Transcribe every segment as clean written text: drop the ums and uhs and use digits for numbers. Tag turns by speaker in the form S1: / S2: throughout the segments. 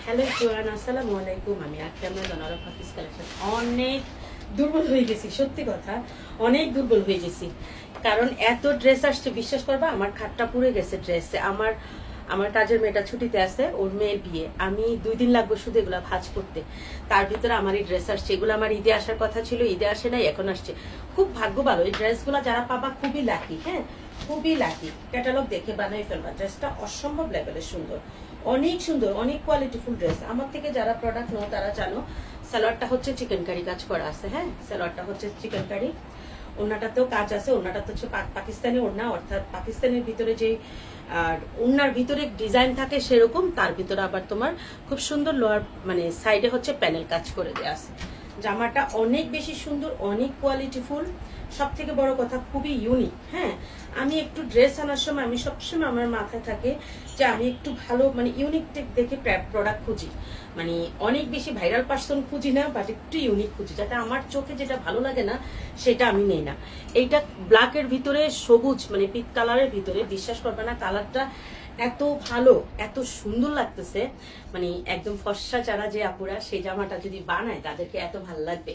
S1: Hello everyone, আসসালামু আলাইকুম। আমি আক্তার জনারফ হাফিজ কালেকশন। অনেক দুর্বল হয়ে গেছি, সত্যি কথা অনেক দুর্বল হয়ে গেছি। কারণ এত ড্রেস আসছে, বিশ্বাস করবা আমার খাটটা পুড়ে গেছে ড্রেসে। আমার আমার কাজের মেয়েটা ছুটিতে আছে, ওর মেয়ের বিয়ে। আমি 2 দিন লাগবে শুধু এগুলো ভাঁজ করতে। তার ভিতরে আমার এই ড্রেস আসছে। এগুলো আমার ঈদে আসার কথা ছিল, ঈদে আসে নাই, এখন আসছে। খুব ভাগ্য ভালো, এই ড্রেসগুলো যারা পাবা খুবই লাকি। হ্যাঁ, খুবই লাকি। ক্যাটালগ দেখে বানাই ফেলবা। ড্রেসটা অসম্ভব লেভেলের সুন্দর, অনেক সুন্দর, অনেক কোয়ালিটিফুল ড্রেস। আমার থেকে যারা প্রোডাক্ট নাও তারা জানো। সালোয়ারটা হচ্ছে চিকেন কারি কাজ করা আছে। হ্যাঁ, সালোয়ারটা হচ্ছে চিকেন কারি। ওড়নাটাতেও কাজ আছে। ওড়নাটা হচ্ছে পাকিস্তানি ওড়না, অর্থাৎ পাকিস্তানের ভিতরে যে আর ওড়নার ভিতরে ডিজাইন থাকে সেরকম, তার ভিতরে আবার তোমার খুব সুন্দর লোয়ার মানে সাইডে হচ্ছে প্যানেল কাজ করে দেওয়া আছে। জামাটা অনেক বেশি সুন্দর, অনেক কোয়ালিটিফুল। সব থেকে বড় কথা খুবই ইউনিক। হ্যাঁ, আমি একটু ড্রেস আনার সময় আমি সবসময় আমার মাথায় থাকে যে আমি একটু ভালো মানে ইউনিক দেখে প্রোডাক্ট খুঁজি। মানে অনেক বেশি ভাইরাল পার্সন খুঁজি না, বাট একটু ইউনিক খুঁজি, যাতে আমার চোখে যেটা ভালো লাগে না সেটা আমি নেই না। এইটা ব্ল্যাকের ভিতরে সবুজ মানে পিট কালারের ভিতরে, বিশ্বাস করবে না কালারটা এত ভালো, এত সুন্দর লাগতেছে। মানে একদম ফর্সা যারা যে আপুরা সেই জামাটা যদি বানায় তাদেরকে এত ভালো লাগবে।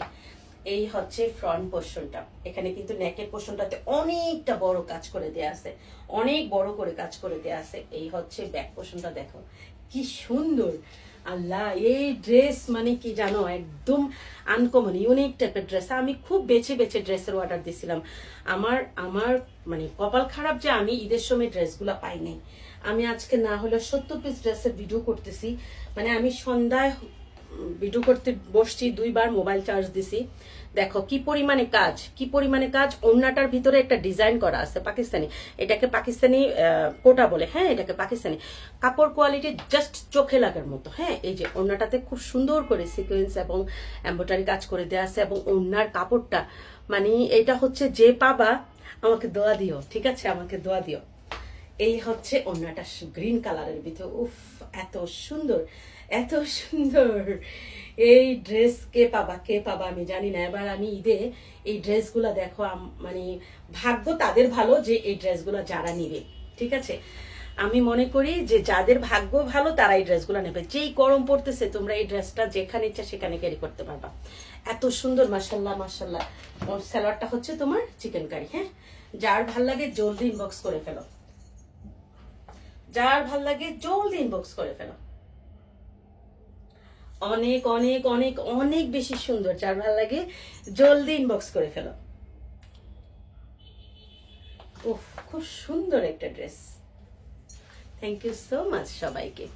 S1: এই হচ্ছে ফ্রন্ট পোর্শনটা। এখানে কিন্তু নেকের পোর্শনটাতে অনেকটা বড় কাজ করে দেয়া আছে, অনেক বড় করে কাজ করে দেয়া আছে। এই হচ্ছে ব্যাক পোর্শনটা, দেখো কি সুন্দর। আল্লাহ, এই ড্রেস মানে কি জানো, একদম আনকমন ইউনিক টাইপের ড্রেস। আমি খুব বেছে বেছে ড্রেসের অর্ডার দিছিলাম। আমার আমার মানে কপাল খারাপ যে আমি ঈদের সময় ড্রেসগুলো পাই নাই। আমি আজকে না হলে 70 পিস ড্রেসের ভিডিও করতেছি। মানে আমি সন্ধ্যায় ভিডিও করতে বসছি, 2বার মোবাইল চার্জ দিছি। দেখো কি পরিমাণে কাজ, কি পরিমাণে কাজ। ওড়নাটার ভিতরে একটা ডিজাইন করা আছে পাকিস্তানি, এটাকে পাকিস্তানি কোটা বলে। হ্যাঁ, এটাকে পাকিস্তানি। কাপড় কোয়ালিটি জাস্ট চোখে লাগার মতো। হ্যাঁ, এই যে ওড়নাটাতে খুব সুন্দর করে সিকোয়েন্স এবং এমব্রয়ডারি কাজ করে দেওয়া আছে। এবং ওড়নার কাপড়টা মানে এটা হচ্ছে যে পাবা আমাকে দোয়া দিও, ঠিক আছে, আমাকে দোয়া দিও। এই হচ্ছে ওড়নাটা গ্রিন কালারের ভিতর। উফ, এত সুন্দর, এত সুন্দর। এই ড্রেস কে পাবা, কে পাবা আমি জানি না। এবার আমি ঈদে এই ড্রেসগুলা দেখো মানে ভাগ্য তাদের ভালো যে এই ড্রেসগুলা যারা নিবে, ঠিক আছে। আমি মনে করি যে যাদের ভাগ্য ভালো তারা এই ড্রেসগুলো নেবে। যেই গরম পড়তেছে তোমরা এই ড্রেসটা যেখানে ইচ্ছা সেখানে ক্যারি করতে পারবা। এত সুন্দর, মাশাল্লাহ মাশাল্লাহ। সালোয়ারটা হচ্ছে তোমার চিকেন কারি। হ্যাঁ, যার ভাল লাগে জলদি ইনবক্স করে ফেলো, যার ভাল লাগে জলদি ইনবক্স করে ফেলো। অনেক অনেক অনেক অনেক বেশি সুন্দর, যার ভাল লাগে জলদি ইনবক্স করে ফেলো। উফ, খুব সুন্দর একটা dress. Thank you so much সবাইকে।